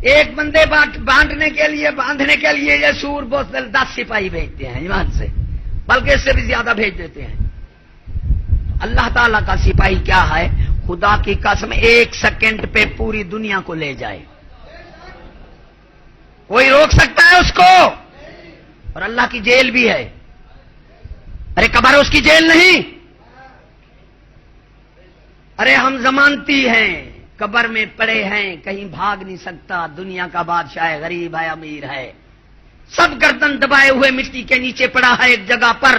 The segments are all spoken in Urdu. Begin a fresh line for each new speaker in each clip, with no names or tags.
ایک بندے باندھنے کے لیے یہ سور بوتل 10 سپاہی بھیجتے ہیں ایمان سے، بلکہ اس سے بھی زیادہ بھیج دیتے ہیں۔ اللہ تعالیٰ کا سپاہی کیا ہے؟ خدا کی قسم 1 سیکنڈ پہ پوری دنیا کو لے جائے، کوئی روک سکتا ہے اس کو؟ اور اللہ کی جیل بھی ہے، ارے قبر اس کی جیل نہیں، ارے ہم ضمانتی ہیں، قبر میں پڑے ہیں، کہیں بھاگ نہیں سکتا، دنیا کا بادشاہ ہے، غریب ہے، امیر ہے، سب گردن دبائے ہوئے مٹی کے نیچے پڑا ہے ایک جگہ پر،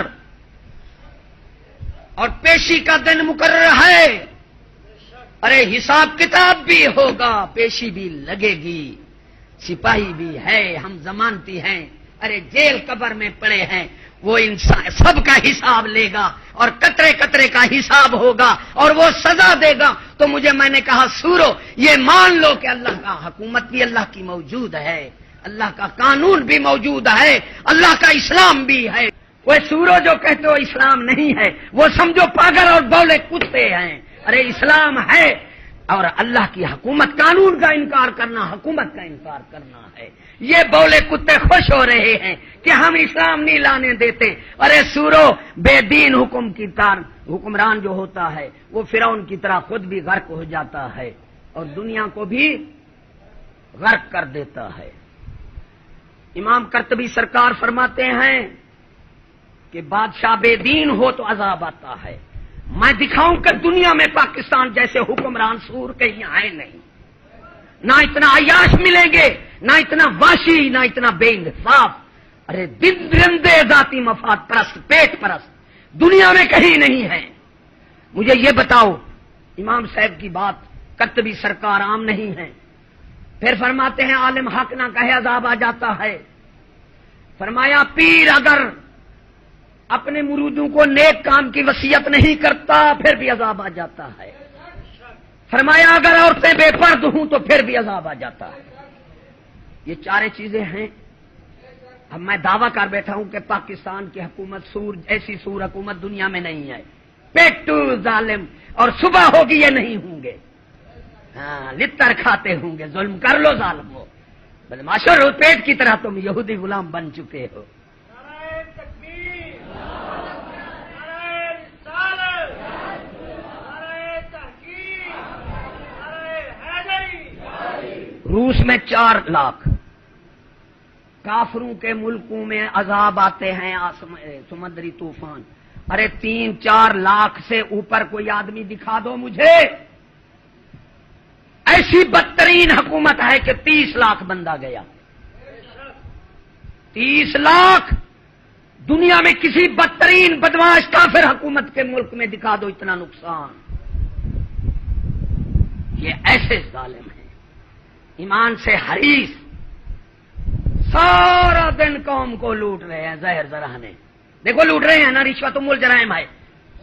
اور پیشی کا دن مقرر ہے، ارے حساب کتاب بھی ہوگا، پیشی بھی لگے گی، سپاہی بھی ہے، ہم ضمانتی ہیں، ارے جیل قبر میں پڑے ہیں، وہ انسان سب کا حساب لے گا اور قطرے قطرے کا حساب ہوگا اور وہ سزا دے گا۔ تو میں نے کہا سورو، یہ مان لو کہ اللہ کا حکومت بھی اللہ کی موجود ہے، اللہ کا قانون بھی موجود ہے، اللہ کا اسلام بھی ہے۔ وہ سورو جو کہتے ہو اسلام نہیں ہے، وہ سمجھو پاگل اور بولے کتے ہیں۔ ارے اسلام ہے، اور اللہ کی حکومت، قانون کا انکار کرنا حکومت کا انکار کرنا ہے۔ یہ بولے کتے خوش ہو رہے ہیں کہ ہم اسلام نہیں لانے دیتے۔ ارے سورو، بے دین حکمران جو ہوتا ہے وہ فرعون کی طرح خود بھی غرق ہو جاتا ہے اور دنیا کو بھی غرق کر دیتا ہے۔ امام قرطبی سرکار فرماتے ہیں کہ بادشاہ بے دین ہو تو عذاب آتا ہے۔ میں دکھاؤں کہ دنیا میں پاکستان جیسے حکمران سور کہیں آئے نہیں، نہ اتنا عیاش ملیں گے، نہ اتنا واشی، نہ اتنا بے انصاف، ارے درندے ذاتی مفاد پرست، پیٹ پرست دنیا میں کہیں نہیں ہے۔ مجھے یہ بتاؤ، امام صاحب کی بات قرطبی سرکار عام نہیں ہے۔ پھر فرماتے ہیں عالم حق نہ کہے عذاب آ جاتا ہے۔ فرمایا پیر اگر اپنے مرودوں کو نیک کام کی وصیت نہیں کرتا پھر بھی عذاب آ جاتا ہے۔ فرمایا اگر عورتیں بے پرد ہوں تو پھر بھی عذاب آ جاتا ہے۔ یہ چارے چیزیں ہیں۔ اب میں دعویٰ کر بیٹھا ہوں کہ پاکستان کی حکومت ایسی سور حکومت دنیا میں نہیں ہے، پیٹو ظالم، اور صبح ہوگی یہ نہیں ہوں گے، ہاں لتر کھاتے ہوں گے، ظلم کر لو ظالمو، بدماشو، پیٹ کی طرح تم یہودی غلام بن چکے ہو۔ روس میں 4 لاکھ، کافروں کے ملکوں میں عذاب آتے ہیں سمندری طوفان، ارے 3-4 لاکھ سے اوپر کوئی آدمی دکھا دو مجھے۔ ایسی بدترین حکومت ہے کہ 30 لاکھ بندہ گیا، 30 لاکھ دنیا میں کسی بدترین بدماش کافر حکومت کے ملک میں دکھا دو اتنا نقصان۔ یہ ایسے ظالم ہیں، ایمان سے حریص، سارا دن قوم کو لوٹ رہے ہیں زہر زرانے، دیکھو لوٹ رہے ہیں نا، رشوت الجرائم ہے،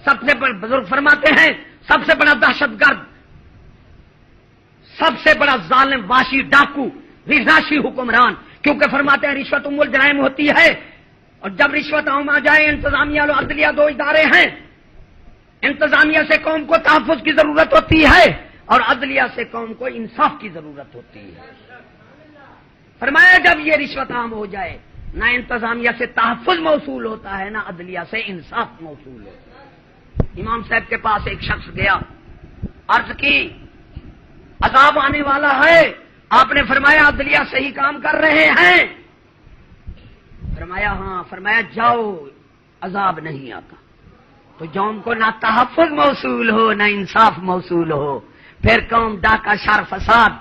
سب سے بڑے بزرگ فرماتے ہیں سب سے بڑا دہشت گرد، سب سے بڑا ظالم، واشی، ڈاکو، راشی حکمران، کیونکہ فرماتے ہیں رشوت الجرائم ہوتی ہے، اور جب رشوت عام آ جائے، انتظامیہ اور عدلیہ 2 ادارے ہیں، انتظامیہ سے قوم کو تحفظ کی ضرورت ہوتی ہے اور عدلیہ سے قوم کو انصاف کی ضرورت ہوتی ہے۔ فرمایا جب یہ رشوت عام ہو جائے، نہ انتظامیہ سے تحفظ موصول ہوتا ہے، نہ عدلیہ سے انصاف موصول ہوتا ہے۔ امام صاحب کے پاس ایک شخص گیا، عرض کی عذاب آنے والا ہے، آپ نے فرمایا عدلیہ صحیح کام کر رہے ہیں؟ فرمایا ہاں۔ فرمایا جاؤ، عذاب نہیں آتا۔ تو جوم کو نہ تحفظ موصول ہو نہ انصاف موصول ہو، پھر قوم ڈاکہ شر فساد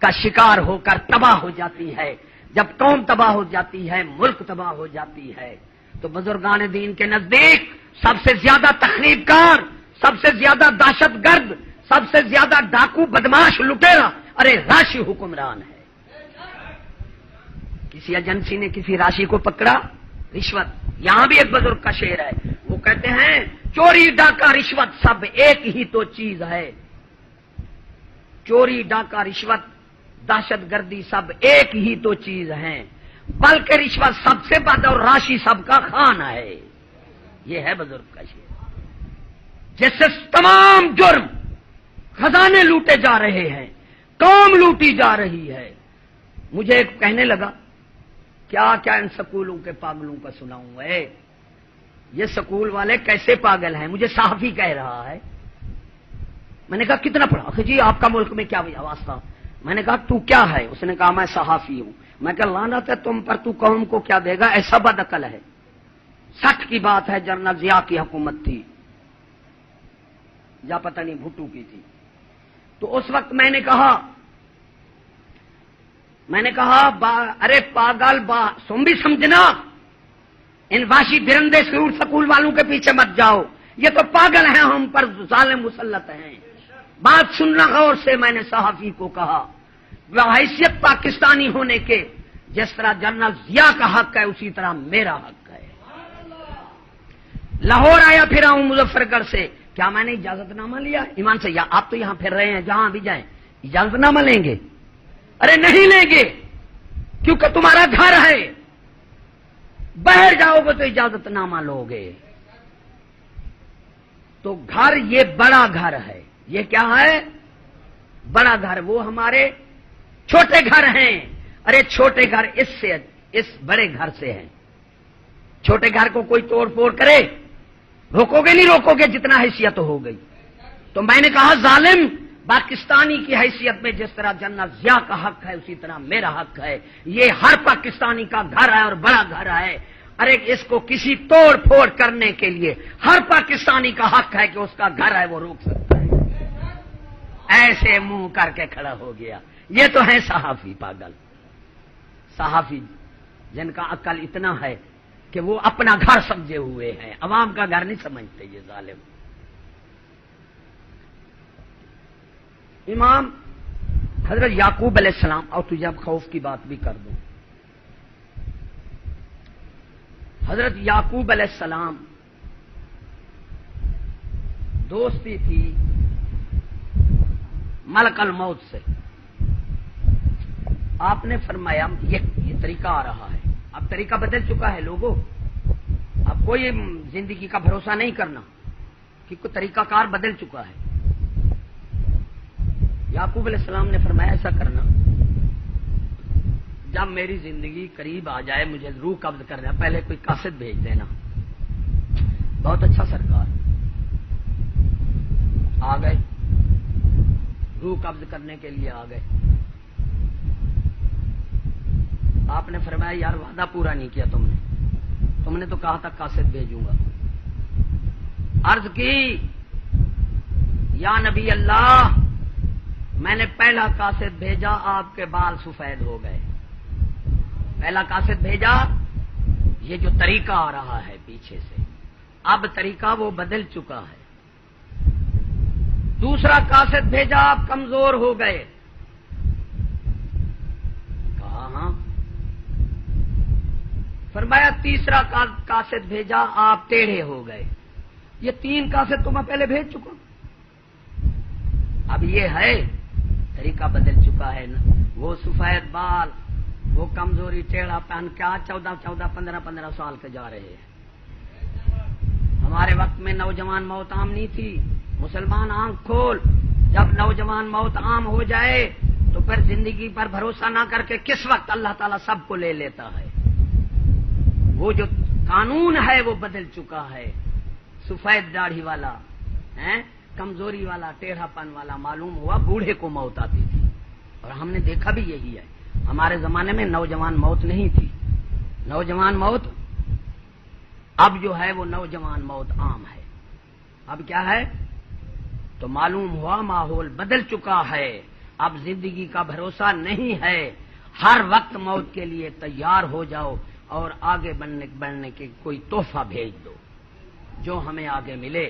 کا شکار ہو کر تباہ ہو جاتی ہے۔ جب قوم تباہ ہو جاتی ہے، ملک تباہ ہو جاتی ہے، تو بزرگان دین کے نزدیک سب سے زیادہ تخریب کار، سب سے زیادہ دہشت گرد، سب سے زیادہ ڈاکو، بدماش، لٹیرا ارے راشی حکمران ہے۔ کسی ایجنسی نے کسی راشی کو پکڑا، رشوت، یہاں بھی ایک بزرگ کا شعر ہے، وہ کہتے ہیں چوری ڈاکہ رشوت سب ایک ہی تو چیز ہے، چوری ڈاکہ رشوت دہشت گردی سب ایک ہی تو چیز ہیں، بلکہ رشوت سب سے بد اور راشی سب کا خانہ ہے۔ یہ ہے بزرگ کا شعر، جس سے تمام جرم، خزانے لوٹے جا رہے ہیں، قوم لوٹی جا رہی ہے، مجھے ایک کہنے لگا کیا کیا ان سکولوں کے پاگلوں کا سناؤں ہے، یہ سکول والے کیسے پاگل ہیں، مجھے صحافی کہہ رہا ہے۔ میں نے کہا کتنا پڑھا؟ کہ جی آپ کا ملک میں کیا واسطہ؟ میں نے کہا تو کیا ہے؟ اس نے کہا میں صحافی ہوں۔ میں کہا لعنت ہے تم پر، تو قوم کو کیا دے گا، ایسا بد عقل ہے۔ 60 کی بات ہے، جنرل ضیاء کی حکومت تھی یا پتہ نہیں بھٹو کی تھی، تو اس وقت میں نے کہا ارے پاگل تم بھی سمجھنا، ان واشی درندے سکول والوں کے پیچھے مت جاؤ، یہ تو پاگل ہیں، ہم پر ظالم مسلط ہیں۔ بات سننا غور سے، میں نے صحافی کو کہا بحیثیت پاکستانی ہونے کے جس طرح جنرل ضیاء کا حق ہے اسی طرح میرا حق ہے۔ لاہور آیا پھر آؤں مظفر گڑھ سے، کیا میں نے اجازت نامہ لیا؟ ایمان سے یا آپ تو یہاں پھر رہے ہیں، جہاں بھی جائیں اجازت نامہ لیں گے؟ ارے نہیں لیں گے، کیونکہ تمہارا گھر ہے، باہر جاؤ گے تو اجازت نامہ لو گے۔ تو گھر یہ بڑا گھر ہے، یہ کیا ہے؟ بڑا گھر، وہ ہمارے چھوٹے گھر ہیں۔ ارے چھوٹے گھر اس بڑے گھر سے ہیں۔ چھوٹے گھر کو کوئی توڑ پھوڑ کرے، روکو گے نہیں روکو گے، جتنا حیثیت ہو گئی۔ تو میں نے کہا ظالم، پاکستانی کی حیثیت میں جس طرح جنرل ضیاء کا حق ہے اسی طرح میرا حق ہے، یہ ہر پاکستانی کا گھر ہے اور بڑا گھر ہے۔ ارے اس کو کسی توڑ پھوڑ کرنے کے لیے ہر پاکستانی کا حق ہے کہ اس کا گھر ہے وہ روک سکتا ہے۔ ایسے منہ کر کے کھڑا ہو گیا۔ یہ تو ہے صحافی پاگل، صحافی جن کا عقل اتنا ہے کہ وہ اپنا گھر سمجھے ہوئے ہیں، عوام کا گھر نہیں سمجھتے یہ ظالم۔ امام حضرت یعقوب علیہ السلام، اور تجھے اب خوف کی بات بھی کر دوں، حضرت یعقوب علیہ السلام دوستی تھی ملک الموت سے۔ آپ نے فرمایا یہ طریقہ آ رہا ہے، اب طریقہ بدل چکا ہے لوگوں، اب کوئی زندگی کا بھروسہ نہیں کرنا کیونکہ طریقہ کار بدل چکا ہے۔ یعقوب علیہ السلام نے فرمایا ایسا کرنا، جب میری زندگی قریب آ جائے مجھے روح قبض کرنا، پہلے کوئی قاصد بھیج دینا۔ بہت اچھا سرکار، آ گئے، روح قبض کرنے کے لیے آ گئے۔ آپ نے فرمایا یار وعدہ پورا نہیں کیا تم نے تو کہا تھا قاصد بھیجوں گا۔ عرض کی یا نبی اللہ، میں نے پہلا قاصد بھیجا، آپ کے بال سفید ہو گئے۔ پہلا قاصد بھیجا، یہ جو طریقہ آ رہا ہے پیچھے سے، اب طریقہ وہ بدل چکا ہے۔ دوسرا قاصد بھیجا، آپ کمزور ہو گئے۔ کہا ہاں۔ فرمایا تیسرا قاصد بھیجا، آپ ٹیڑھے ہو گئے۔ یہ 3 قاصد تو میں پہلے بھیج چکا، اب یہ ہے طریقہ بدل چکا ہے نا، وہ سفید بال، وہ کمزوری، ٹیڑھا پہن، کیا 14 15 سال کے جا رہے ہیں۔ ہمارے وقت میں نوجوان موت عام نہیں تھی۔ مسلمان آنکھ کھول، جب نوجوان موت عام ہو جائے تو پھر زندگی پر بھروسہ نہ کر کے کس وقت اللہ تعالیٰ سب کو لے لیتا ہے۔ وہ جو قانون ہے وہ بدل چکا ہے۔ سفید داڑھی والا، کمزوری والا، ٹیڑھا پن والا معلوم ہوا بوڑھے کو موت آتی تھی، اور ہم نے دیکھا بھی یہی ہے۔ ہمارے زمانے میں نوجوان موت نہیں تھی، نوجوان موت اب جو ہے وہ نوجوان موت عام ہے۔ اب کیا ہے؟ تو معلوم ہوا ماحول بدل چکا ہے، اب زندگی کا بھروسہ نہیں ہے، ہر وقت موت کے لیے تیار ہو جاؤ اور آگے بڑھنے کے کوئی تحفہ بھیج دو جو ہمیں آگے ملے۔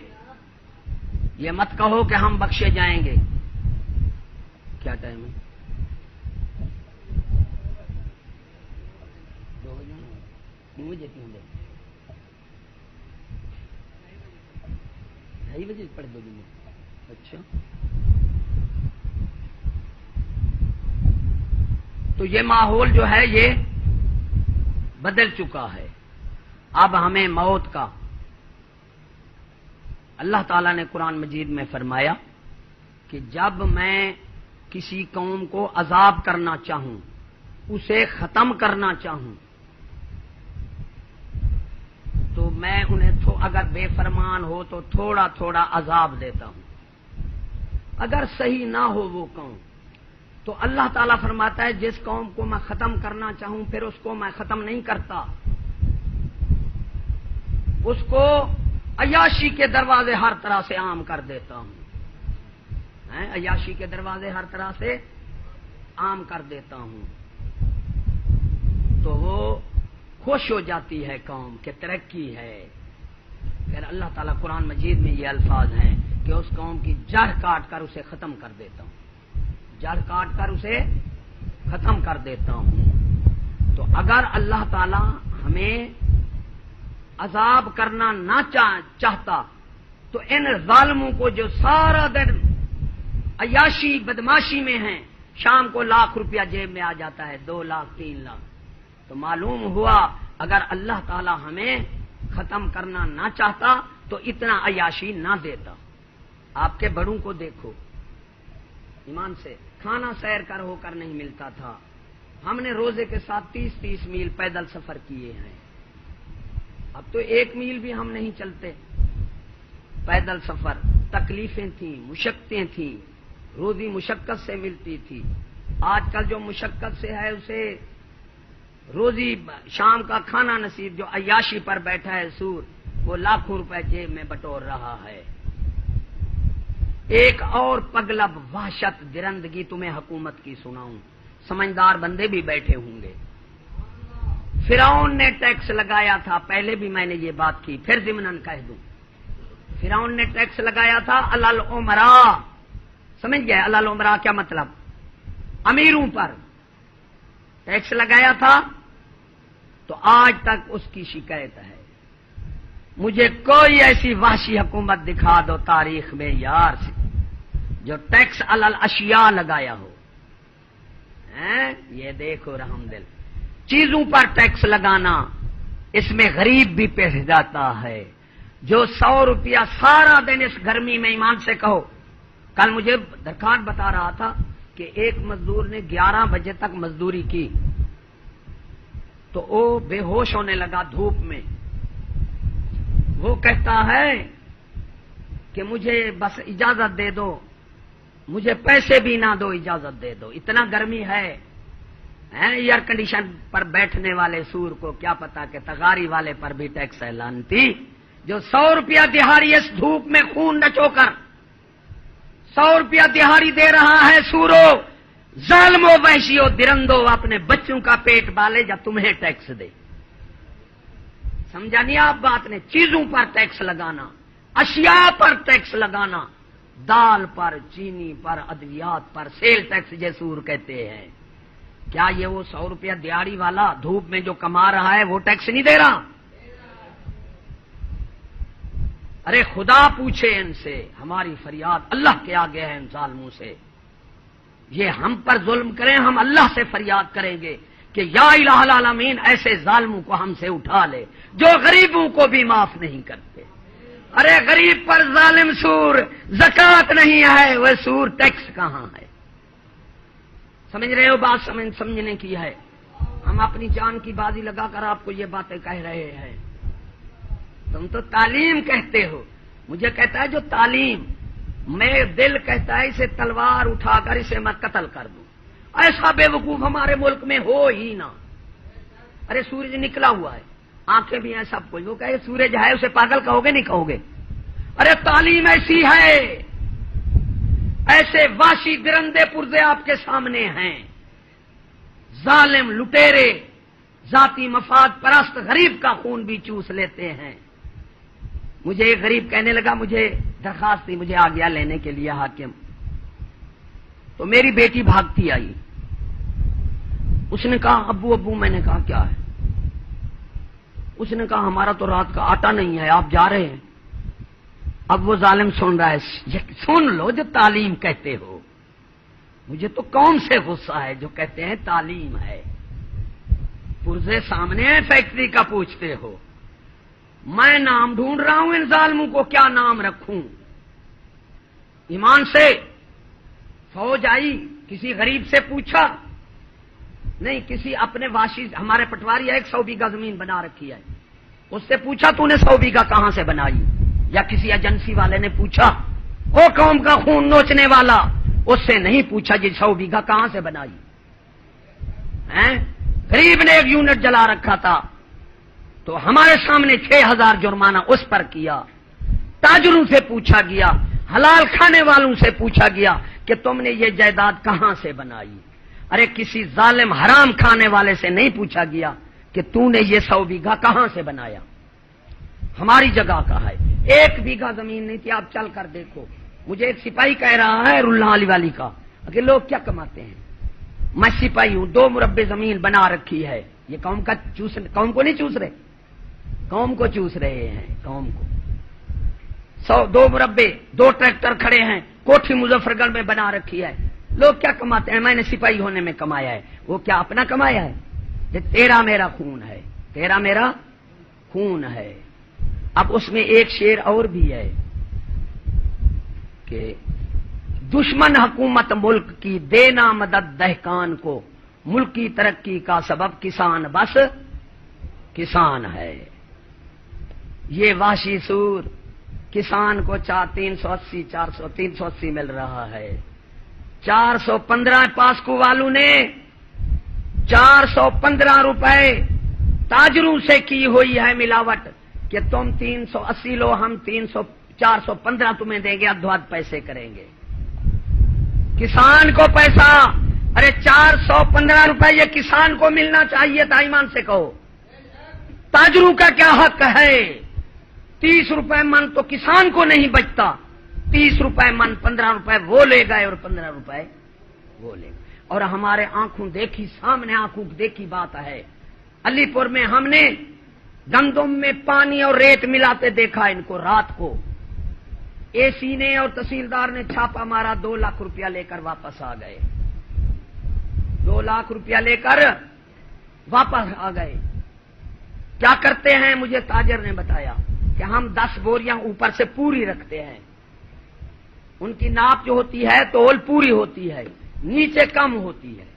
یہ مت کہو کہ ہم بخشے جائیں گے۔ کیا ٹائم ہے؟ 2 بجے، 2 بجے، 3 بجے، 2:30 بجے پڑھ دو گے؟ اچھا، تو یہ ماحول جو ہے یہ بدل چکا ہے۔ اب ہمیں موت کا، اللہ تعالیٰ نے قرآن مجید میں فرمایا کہ جب میں کسی قوم کو عذاب کرنا چاہوں اسے ختم کرنا چاہوں تو میں انہیں اگر بے فرمان ہو تو تھوڑا تھوڑا عذاب دیتا ہوں، اگر صحیح نہ ہو وہ قوم تو اللہ تعالیٰ فرماتا ہے جس قوم کو میں ختم کرنا چاہوں پھر اس کو میں ختم نہیں کرتا، اس کو عیاشی کے دروازے ہر طرح سے عام کر دیتا ہوں، عیاشی کے دروازے ہر طرح سے عام کر دیتا ہوں، تو وہ خوش ہو جاتی ہے قوم کہ ترقی ہے۔ پھر اللہ تعالیٰ قرآن مجید میں یہ الفاظ ہیں کہ اس قوم کی جڑ کاٹ کر اسے ختم کر دیتا ہوں، جڑ کاٹ کر اسے ختم کر دیتا ہوں۔ تو اگر اللہ تعالیٰ ہمیں عذاب کرنا نہ چاہتا تو ان ظالموں کو جو سارا دن عیاشی بدماشی میں ہیں، شام کو لاکھ روپیہ جیب میں آ جاتا ہے، 2 لاکھ 3 لاکھ، تو معلوم ہوا اگر اللہ تعالیٰ ہمیں ختم کرنا نہ چاہتا تو اتنا عیاشی نہ دیتا۔ آپ کے بڑوں کو دیکھو، ایمان سے کھانا سیر کر ہو کر نہیں ملتا تھا، ہم نے روزے کے ساتھ 30-30 میل پیدل سفر کیے ہیں، اب تو 1 میل بھی ہم نہیں چلتے، پیدل سفر، تکلیفیں تھیں، مشقتیں تھیں، روزی مشقت سے ملتی تھی، آج کل جو مشقت سے ہے اسے روزی شام کا کھانا نصیب، جو عیاشی پر بیٹھا ہے سور وہ لاکھوں روپے جیب میں بٹور رہا ہے۔ ایک اور پگلب وحشت درندگی تمہیں حکومت کی سناؤں، سمجھدار بندے بھی بیٹھے ہوں گے۔ فرعون نے ٹیکس لگایا تھا، پہلے بھی میں نے یہ بات کی، پھر ضمناً کہہ دوں، فرعون نے ٹیکس لگایا تھا علی الامراء، سمجھ گئے علی الامراء کیا مطلب؟ امیروں پر ٹیکس لگایا تھا، تو آج تک اس کی شکایت ہے۔ مجھے کوئی ایسی وحشی حکومت دکھا دو تاریخ میں یار جو ٹیکس علی الاشیاء لگایا ہو، یہ دیکھو رحم دل، چیزوں پر ٹیکس لگانا، اس میں غریب بھی پیش جاتا ہے۔ جو 100 روپیہ سارا دن اس گرمی میں، ایمان سے کہو، کل مجھے درکار بتا رہا تھا کہ ایک مزدور نے 11 بجے تک مزدوری کی تو وہ بے ہوش ہونے لگا دھوپ میں، وہ کہتا ہے کہ مجھے بس اجازت دے دو، مجھے پیسے بھی نہ دو، اجازت دے دو، اتنا گرمی ہے۔ ایئر کنڈیشن پر بیٹھنے والے سور کو کیا پتا کہ تغاری والے پر بھی ٹیکس اعلان تھی، جو 100 روپیہ دہاڑی اس دھوپ میں خون نچو کر 100 روپیہ دہاڑی دے رہا ہے، سورو ظالمو وحشیو درندو، اپنے بچوں کا پیٹ بالے یا تمہیں ٹیکس دے۔ سمجھا نہیں آپ بات نے؟ چیزوں پر ٹیکس لگانا، اشیاء پر ٹیکس لگانا، دال پر، چینی پر، ادویات پر، سیل ٹیکس جیسور کہتے ہیں۔ کیا یہ وہ 100 روپیہ دیہڑی والا دھوپ میں جو کما رہا ہے وہ ٹیکس نہیں دے رہا؟ ارے خدا پوچھے ان سے، ہماری فریاد اللہ کے آگے ہے ان ظالموں سے، یہ ہم پر ظلم کریں ہم اللہ سے فریاد کریں گے کہ یا الہ العالمین ایسے ظالموں کو ہم سے اٹھا لے جو غریبوں کو بھی معاف نہیں کرتے۔ ارے غریب پر ظالم سور، زکوٰۃ نہیں ہے وہ سور ٹیکس کہاں ہے؟ سمجھ رہے ہو بات؟ سمجھنے کی ہے، ہم اپنی جان کی بازی لگا کر آپ کو یہ باتیں کہہ رہے ہیں۔ تم تو تعلیم کہتے ہو، مجھے کہتا ہے جو تعلیم، میں دل کہتا ہے اسے تلوار اٹھا کر اسے میں قتل کر دوں، ایسا بے وقوف ہمارے ملک میں ہو ہی نہ۔ ارے سورج نکلا ہوا ہے، آنکھیں بھی ہیں سب کچھ، وہ کہے سورج ہے اسے پاگل کہو گے نہیں کہو گے؟ ارے تعلیم ایسی ہے، ایسے واشی درندے پرزے آپ کے سامنے ہیں، ظالم لٹیرے ذاتی مفاد پرست غریب کا خون بھی چوس لیتے ہیں۔ مجھے ایک غریب کہنے لگا، مجھے درخواست تھی، مجھے آ گیا لینے کے لیے حاکم، تو میری بیٹی بھاگتی آئی، اس نے کہا ابو، میں نے کہا کیا ہے؟ اس نے کہا ہمارا تو رات کا آٹا نہیں ہے، آپ جا رہے ہیں؟ اب وہ ظالم سن رہا ہے، سن لو جو تعلیم کہتے ہو، مجھے تو قوم سے غصہ ہے جو کہتے ہیں تعلیم ہے، پرزے سامنے ہیں فیکٹری کا پوچھتے ہو، میں نام ڈھونڈ رہا ہوں ان ظالموں کو کیا نام رکھوں؟ ایمان سے فوج آئی، کسی غریب سے پوچھا نہیں کسی اپنے واشی، ہمارے پٹواری ہے 100 بیگھہ زمین بنا رکھی ہے، اس سے پوچھا تو نے 100 بیگھہ کہاں سے بنائی؟ یا کسی ایجنسی والے نے پوچھا؟ وہ قوم کا خون نوچنے والا، اس سے نہیں پوچھا جی 100 بیگھہ کہاں سے بنائی؟ غریب نے ایک یونٹ جلا رکھا تھا تو ہمارے سامنے 6000 جرمانہ اس پر کیا۔ تاجروں سے پوچھا گیا، حلال کھانے والوں سے پوچھا گیا کہ تم نے یہ جائیداد کہاں سے بنائی؟ ارے کسی ظالم حرام کھانے والے سے نہیں پوچھا گیا کہ تو نے یہ 100 بیگھہ کہاں سے بنایا؟ ہماری جگہ کا ہے، 1 بیگھہ زمین نہیں تھی، آپ چل کر دیکھو۔ مجھے ایک سپاہی کہہ رہا ہے رولہ علی والی کا کہ لوگ کیا کماتے ہیں، میں سپاہی ہوں، 2 مربع زمین بنا رکھی ہے، یہ قوم کو نہیں چوس رہے، قوم کو چوس رہے ہیں، قوم کو 2 مربع، 2 ٹریکٹر کھڑے ہیں، کوٹھی مظفر گڑھ میں بنا رکھی ہے۔ لوگ کیا کماتے ہیں؟ میں نے سپاہی ہونے میں کمایا ہے، وہ کیا اپنا کمایا ہے؟ یہ تیرا میرا خون ہے، تیرا میرا خون ہے۔ اب اس میں ایک شعر اور بھی ہے کہ دشمن حکومت ملک کی دینا مدد دہقان کو، ملک کی ترقی کا سبب کسان بس کسان ہے۔ یہ وحشی سور کسان کو 380 400 380 مل رہا ہے، 415 پاسکو والوں نے 415 روپے تاجروں سے کی ہوئی ہے ملاوٹ کہ تم 380 لو، ہم 415 تمہیں دیں گے، ادھو ادھ پیسے کریں گے۔ کسان کو پیسہ، ارے 415 روپے یہ کسان کو ملنا چاہیے تھا، ایمان سے کہو۔ تاجروں کا کیا حق ہے؟ 30 روپے من تو کسان کو نہیں بچتا، 30 روپے من 15 روپے وہ لے گئے اور 15 روپے وہ لے گئے۔ اور ہمارے آنکھوں دیکھی، سامنے آنکھوں دیکھی بات ہے، علی پور میں ہم نے گندم میں پانی اور ریت ملاتے دیکھا ان کو رات کو۔ اے سی نے اور تحصیلدار نے چھاپا مارا، 2 لاکھ روپیہ لے کر واپس آ گئے، 2 لاکھ روپیہ لے کر واپس آ گئے۔ کیا کرتے ہیں؟ مجھے تاجر نے بتایا کہ ہم 10 بوریاں اوپر سے پوری رکھتے ہیں، ان کی ناپ جو ہوتی ہے تول پوری ہوتی ہے، نیچے کم ہوتی ہے۔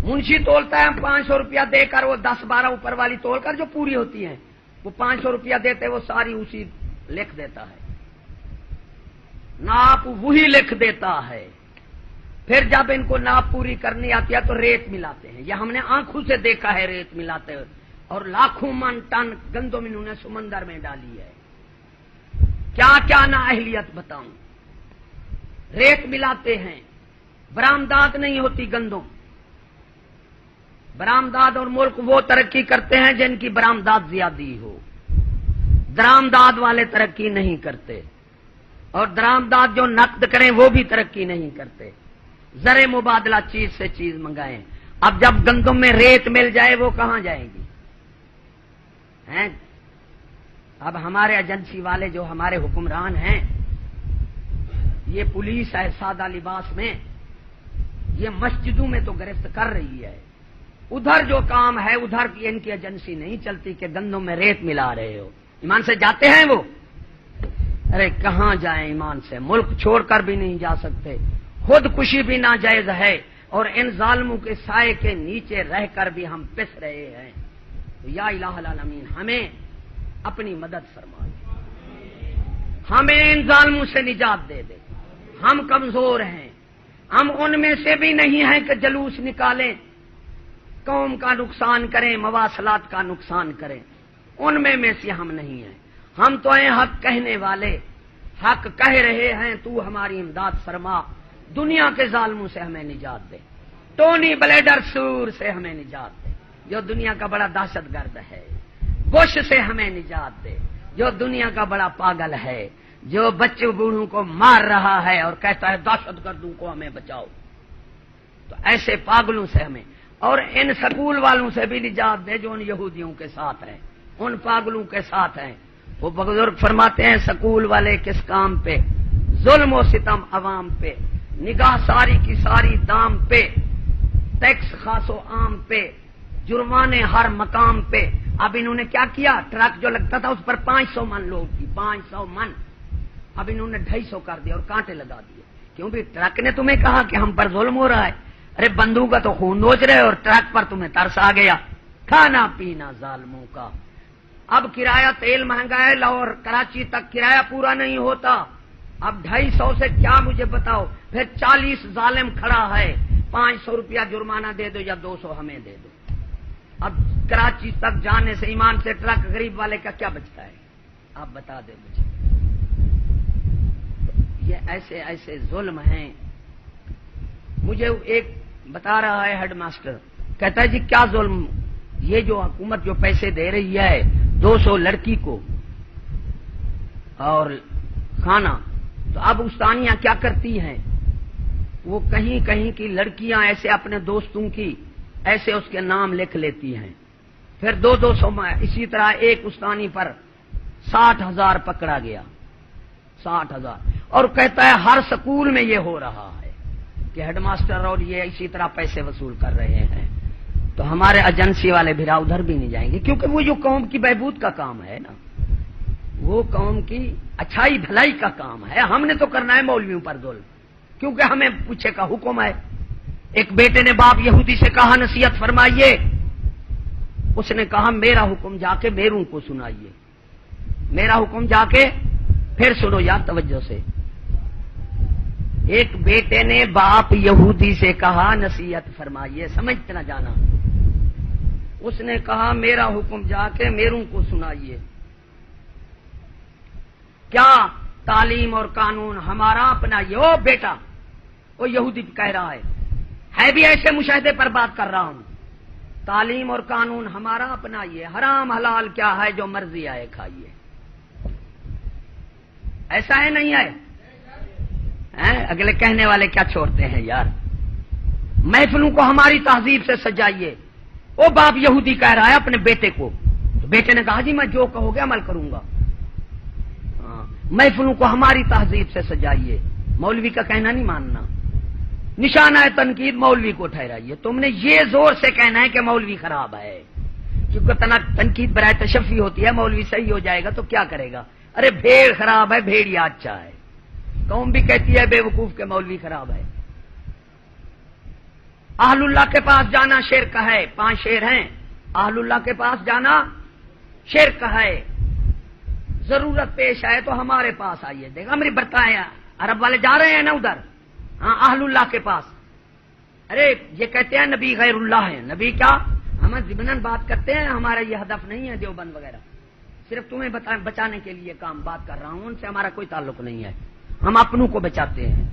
منشی تولتا ہے 500 روپیہ دے کر، وہ 10-12 اوپر والی تول کر جو پوری ہوتی ہیں وہ 500 روپیہ دیتے، وہ ساری اسی لکھ دیتا ہے، ناپ وہی لکھ دیتا ہے۔ پھر جب ان کو ناپ پوری کرنی آتی ہے تو ریت ملاتے ہیں، یہ ہم نے آنکھوں سے دیکھا ہے ریت ملاتے ہوئے، اور لاکھوں من ٹن گندم انہوں نے سمندر میں ڈالی ہے۔ کیا کیا نا اہلیت بتاؤں، ریت ملاتے ہیں، برآمدات نہیں ہوتی گندم۔ برآمدات اور ملک وہ ترقی کرتے ہیں جن کی برآمدات زیادہ ہو، درآمدات والے ترقی نہیں کرتے، اور درآمدات جو نقد کریں وہ بھی ترقی نہیں کرتے۔ زر مبادلہ چیز سے چیز منگائیں۔ اب جب گندم میں ریت مل جائے وہ کہاں جائے گی؟ اب ہمارے ایجنسی والے جو ہمارے حکمران ہیں، یہ پولیس ہے سادہ لباس میں، یہ مسجدوں میں تو گرفت کر رہی ہے، ادھر جو کام ہے ادھر کی ان کی ایجنسی نہیں چلتی کہ گندم میں ریت ملا رہے ہو۔ ایمان سے جاتے ہیں وہ؟ ارے کہاں جائیں ایمان سے، ملک چھوڑ کر بھی نہیں جا سکتے، خودکشی بھی ناجائز ہے، اور ان ظالموں کے سائے کے نیچے رہ کر بھی ہم پس رہے ہیں۔ یا الہ العالمین ہمیں اپنی مدد فرما دے، ہمیں ان ظالموں سے نجات دے دے۔ ہم کمزور ہیں، ہم ان میں سے بھی نہیں ہیں کہ جلوس نکالیں، قوم کا نقصان کریں، مواصلات کا نقصان کریں، ان میں سے ہم نہیں ہیں۔ ہم تو ہیں حق کہنے والے، حق کہہ رہے ہیں، تو ہماری امداد فرما، دنیا کے ظالموں سے ہمیں نجات دے، ٹونی بلیڈر سور سے ہمیں نجات دے جو دنیا کا بڑا دہشت گرد ہے، بش سے ہمیں نجات دے جو دنیا کا بڑا پاگل ہے، جو بچوں بوڑھوں کو مار رہا ہے اور کہتا ہے دہشت گردوں کو ہمیں بچاؤ۔ تو ایسے پاگلوں سے ہمیں، اور ان سکول والوں سے بھی نجات دے جو ان یہودیوں کے ساتھ ہیں، ان پاگلوں کے ساتھ ہیں۔ وہ بزرگ فرماتے ہیں سکول والے کس کام پہ، ظلم و ستم عوام پہ، نگاہ ساری کی ساری دام پہ، ٹیکس خاص و عام پہ، جرمانے ہر مقام پہ۔ اب انہوں نے کیا کیا، ٹرک جو لگتا تھا اس پر 500 من لوگ تھی، 500 من، اب انہوں نے 250 کر دیا اور کانٹے لگا دیے۔ کیوں بھی ٹرک نے تمہیں کہا کہ ہم پر ظلم ہو رہا ہے؟ ارے بندوق کا تو خون نوچ رہے اور ٹرک پر تمہیں ترس آ گیا، کھانا پینا ظالموں کا۔ اب کرایہ تیل مہنگا ہے، لاہور کراچی تک کرایہ پورا نہیں ہوتا، اب 250 سے کیا مجھے بتاؤ، پھر 40 ظالم کھڑا ہے، 500 روپیہ جرمانہ دے دو یا 200 ہمیں دے دو۔ اب کراچی تک جانے سے ایمان سے ٹرک غریب والے کا کیا بچتا ہے، آپ بتا دیں مجھے۔ یہ ایسے ایسے ظلم ہیں۔ مجھے ایک بتا رہا ہے ہیڈ ماسٹر، کہتا ہے جی کیا ظلم، یہ جو حکومت جو پیسے دے رہی ہے 200 لڑکی کو اور کھانا، تو اب استانیاں کیا کرتی ہیں، وہ کہیں کہیں کی لڑکیاں ایسے اپنے دوستوں کی ایسے اس کے نام لکھ لیتی ہیں، پھر 200 میں اسی طرح ایک استانی پر 60,000 پکڑا گیا، 60,000، اور کہتا ہے ہر سکول میں یہ ہو رہا ہے کہ ہیڈ ماسٹر اور یہ اسی طرح پیسے وصول کر رہے ہیں۔ تو ہمارے ایجنسی والے بھیرا ادھر بھی نہیں جائیں گے، کیونکہ وہ جو قوم کی بہبود کا کام ہے نا، وہ قوم کی اچھائی بھلائی کا کام ہے، ہم نے تو کرنا ہے مولویوں پر ظلم، کیونکہ ہمیں پیچھے کا حکم ہے۔ ایک بیٹے نے باپ یہودی سے کہا نصیحت فرمائیے، اس نے کہا میرا حکم جا کے میروں کو سنائیے، میرا حکم جا کے پھر سنو یار توجہ سے۔ ایک بیٹے نے باپ یہودی سے کہا نصیحت فرمائیے، سمجھتے نہ جانا، اس نے کہا میرا حکم جا کے میروں کو سنائیے، کیا تعلیم اور قانون ہمارا اپنائیے۔ او بیٹا، وہ یہودی کہہ رہا ہے بھی ایسے مشاہدے پر بات کر رہا ہوں، تعلیم اور قانون ہمارا اپنائیے، حرام حلال کیا ہے جو مرضی آئے کھائیے، ایسا ہے نہیں ہے؟ اگلے کہنے والے کیا چھوڑتے ہیں یار، محفلوں کو ہماری تہذیب سے سجائیے۔ وہ باپ یہودی کہہ رہا ہے اپنے بیٹے کو، تو بیٹے نے کہا جی میں جو کہو گے عمل کروں گا، محفلوں کو ہماری تہذیب سے سجائیے، مولوی کا کہنا نہیں ماننا، نشانہ ہے تنقید مولوی کو ٹھہرائیے۔ تم نے یہ زور سے کہنا ہے کہ مولوی خراب ہے، کیونکہ تنقید برائے تشفی ہوتی ہے، مولوی صحیح ہو جائے گا تو کیا کرے گا، ارے بھیڑ خراب ہے بھیڑیا اچھا ہے، قوم بھی کہتی ہے بے وقوف کے مولوی خراب ہے۔ اہل اللہ کے پاس جانا شرک ہے، 5 شیر ہیں، اہل اللہ کے پاس جانا شرک ہے، ضرورت پیش آئے تو ہمارے پاس آئیے، دیکھا میری برتایا عرب والے جا رہے ہیں نا ادھر، ہاں اہل اللہ کے پاس۔ ارے یہ کہتے ہیں نبی غیر اللہ ہے، نبی کیا، ہم ضمناً بات کرتے ہیں، ہمارا یہ ہدف نہیں ہے دیوبند وغیرہ، صرف تمہیں بچانے کے لیے کام بات کر رہا ہوں، ان سے ہمارا کوئی تعلق نہیں ہے، ہم اپنوں کو بچاتے ہیں،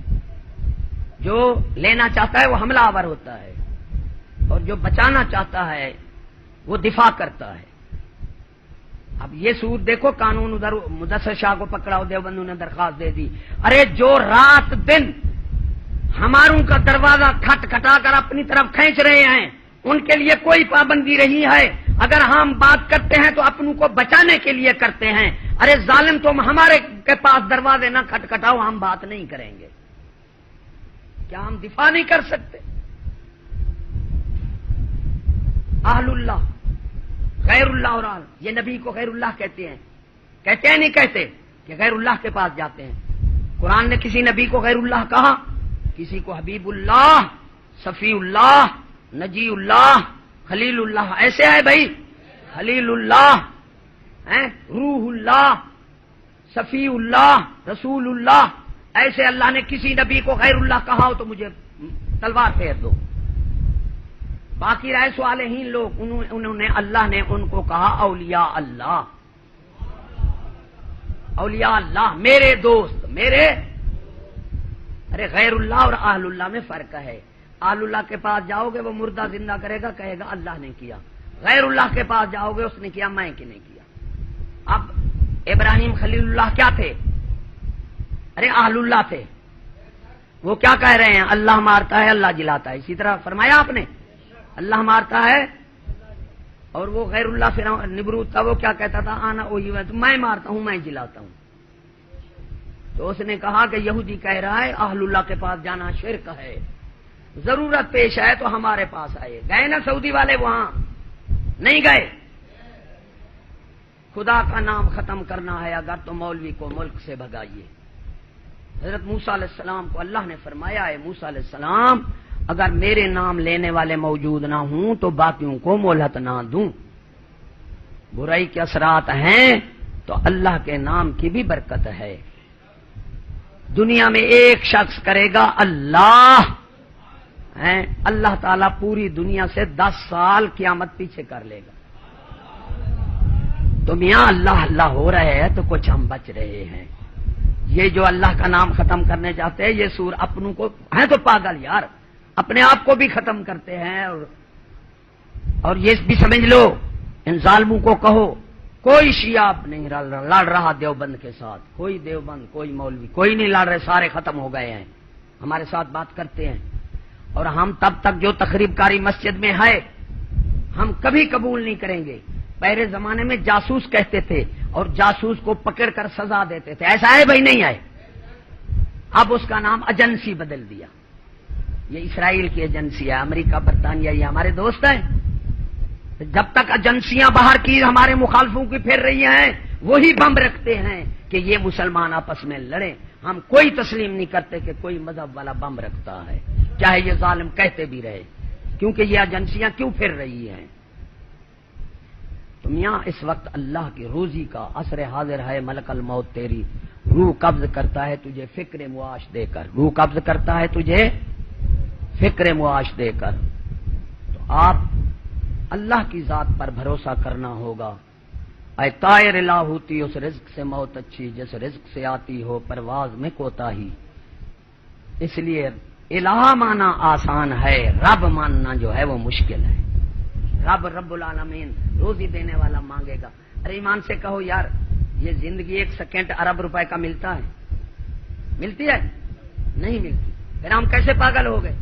جو لینا چاہتا ہے وہ حملہ آور ہوتا ہے اور جو بچانا چاہتا ہے وہ دفاع کرتا ہے۔ اب یہ سود دیکھو، قانون ادھر مدثر شاہ کو پکڑا، دیوبندوں نے درخواست دے دی، ارے جو رات دن ہماروں کا دروازہ کھٹ کھٹا کر اپنی طرف کھینچ رہے ہیں ان کے لیے کوئی پابندی رہی ہے، اگر ہم بات کرتے ہیں تو اپنوں کو بچانے کے لیے کرتے ہیں، ارے ظالم تم ہمارے کے پاس دروازے نہ کھٹکھٹاؤ، ہم بات نہیں کریں گے، کیا ہم دفاع نہیں کر سکتے؟ اہل اللہ غیر اللہ اور آل، یہ نبی کو غیر اللہ کہتے ہیں نہیں کہتے کہ غیر اللہ کے پاس جاتے ہیں؟ قرآن نے کسی نبی کو غیر اللہ کہا، کسی کو حبیب اللہ، صفی اللہ، نجی اللہ، خلیل اللہ، ایسے ہے بھائی، خلیل اللہ، روح اللہ، صفی اللہ، رسول اللہ، ایسے اللہ نے کسی نبی کو غیر اللہ کہا ہو تو مجھے تلوار پھیر دو۔ باقی رہے صالحین لوگ، انہوں نے اللہ نے ان کو کہا اولیاء اللہ، اولیاء اللہ میرے دوست میرے۔ ارے غیر اللہ اور اہل اللہ میں فرق ہے، اہل اللہ کے پاس جاؤ گے وہ مردہ زندہ کرے گا، کہے گا اللہ نے کیا، غیر اللہ کے پاس جاؤ گے اس نے کیا میں کہ نہیں کیا۔ اب ابراہیم خلیل اللہ کیا تھے؟ ارے اہل اللہ تھے، وہ کیا کہہ رہے ہیں؟ اللہ مارتا ہے اللہ جلاتا ہے، اسی طرح فرمایا آپ نے اللہ مارتا ہے، اور وہ غیر اللہ فرعون نمرود تھا، وہ کیا کہتا تھا؟ آنا وہی میں مارتا ہوں میں جلاتا ہوں۔ تو اس نے کہا کہ یہودی کہہ رہا ہے اہل اللہ کے پاس جانا شرک ہے، ضرورت پیش آئے تو ہمارے پاس آئے، گئے نا سعودی والے وہاں نہیں گئے؟ خدا کا نام ختم کرنا ہے اگر تو مولوی کو ملک سے بھگائیے۔ حضرت موسیٰ علیہ السلام کو اللہ نے فرمایا ہے موسیٰ علیہ السلام اگر میرے نام لینے والے موجود نہ ہوں تو باقیوں کو مہلت نہ دوں. برائی کے اثرات ہیں تو اللہ کے نام کی بھی برکت ہے. دنیا میں ایک شخص کرے گا اللہ ہیں، اللہ تعالیٰ پوری دنیا سے 10 سال قیامت پیچھے کر لے گا. تو میاں اللہ اللہ ہو رہے ہیں تو کچھ ہم بچ رہے ہیں. یہ جو اللہ کا نام ختم کرنے چاہتے ہیں یہ سور اپنوں کو ہیں تو پاگل یار، اپنے آپ کو بھی ختم کرتے ہیں. اور یہ بھی سمجھ لو، ان ظالموں کو کہو کوئی شیعہ نہیں لڑ رہا دیوبند کے ساتھ، کوئی دیوبند کوئی مولوی کوئی نہیں لڑ رہے، سارے ختم ہو گئے ہیں. ہمارے ساتھ بات کرتے ہیں. اور ہم تب تک جو تخریب کاری مسجد میں ہے ہم کبھی قبول نہیں کریں گے. پہلے زمانے میں جاسوس کہتے تھے اور جاسوس کو پکڑ کر سزا دیتے تھے، ایسا ہے بھائی نہیں ہے؟ اب اس کا نام ایجنسی بدل دیا. یہ اسرائیل کی ایجنسی ہے، امریکہ برطانیہ یہ ہمارے دوست ہیں. جب تک ایجنسیاں باہر کی ہمارے مخالفوں کی پھیر رہی ہیں وہی بم رکھتے ہیں کہ یہ مسلمان آپس میں لڑیں. ہم کوئی تسلیم نہیں کرتے کہ کوئی مذہب والا بم رکھتا ہے، چاہے یہ ظالم کہتے بھی رہے، کیونکہ یہ ایجنسیاں کیوں پھر رہی ہیں. تو میاں اس وقت اللہ کی روزی کا عصر حاضر ہے. ملک الموت تیری روح قبض کرتا ہے تجھے فکر معاش دے کر، روح قبض کرتا ہے تجھے فکر معاش دے کر. تو آپ اللہ کی ذات پر بھروسہ کرنا ہوگا. اے طائر لاہوتی اس رزق سے موت اچھی جس رزق سے آتی ہو پرواز میں کوتاہی. اس لیے الہ مانا آسان ہے، رب ماننا جو ہے وہ مشکل ہے. رب العالمین روزی دینے والا مانگے گا. ارے ایمان سے کہو یار، یہ زندگی 1 سیکنڈ ارب روپے کا ملتا ہے؟ ملتی ہے؟ نہیں ملتی. پھر ہم کیسے پاگل ہو گئے؟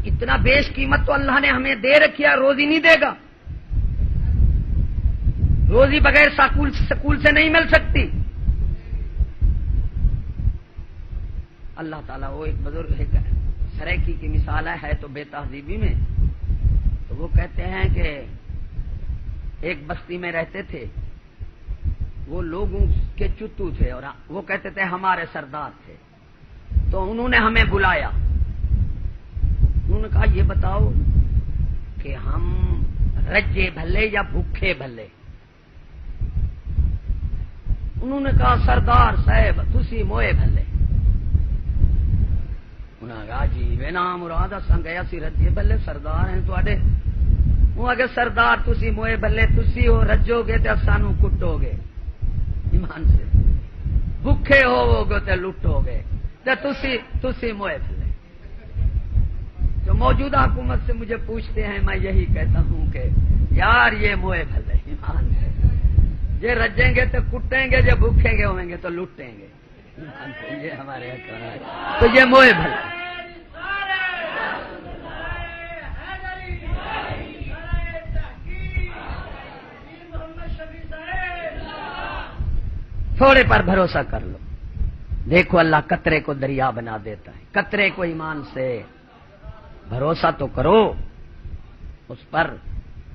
اتنا بیش قیمت تو اللہ نے ہمیں دے رکھی ہے، روزی نہیں دے گا. روزی بغیر سکول سے نہیں مل سکتی. اللہ تعالیٰ وہ ایک بزرگ سریکی کی مثال ہے تو بے تہذیبی میں. تو وہ کہتے ہیں کہ ایک بستی میں رہتے تھے، وہ لوگوں کے چتو تھے اور وہ کہتے تھے ہمارے سردار تھے. تو انہوں نے ہمیں بلایا. انہوں نے کہا یہ بتاؤ کہ ہم رجے بھلے یا بھوکے بھلے؟ انہوں نے کہا سردار صاحب تسی موئے بھلے. انہوں نے کہا جی بے نام مراد اساں گیا سی رجے بھلے سردار ہیں تواڈے. وہ اگر سردار تسی موئے بھلے تسی ہو رجو گے تے سانو کٹو گے. ایمان سے بھوکے ہوو گے تے لٹو گے تے تسی موئے بھلے. جو موجودہ حکومت سے مجھے پوچھتے ہیں میں یہی کہتا ہوں کہ یار یہ موئے بھلے. ایمان سے یہ رجیں گے تو کٹیں گے، جو بھوکیں گے ہوئیں گے تو لٹیں گے. یہ ہمارے تو یہ موئے بھلے. تھوڑے پر بھروسہ کر لو، دیکھو اللہ قطرے کو دریا بنا دیتا ہے. قطرے کو ایمان سے بھروسہ تو کرو اس پر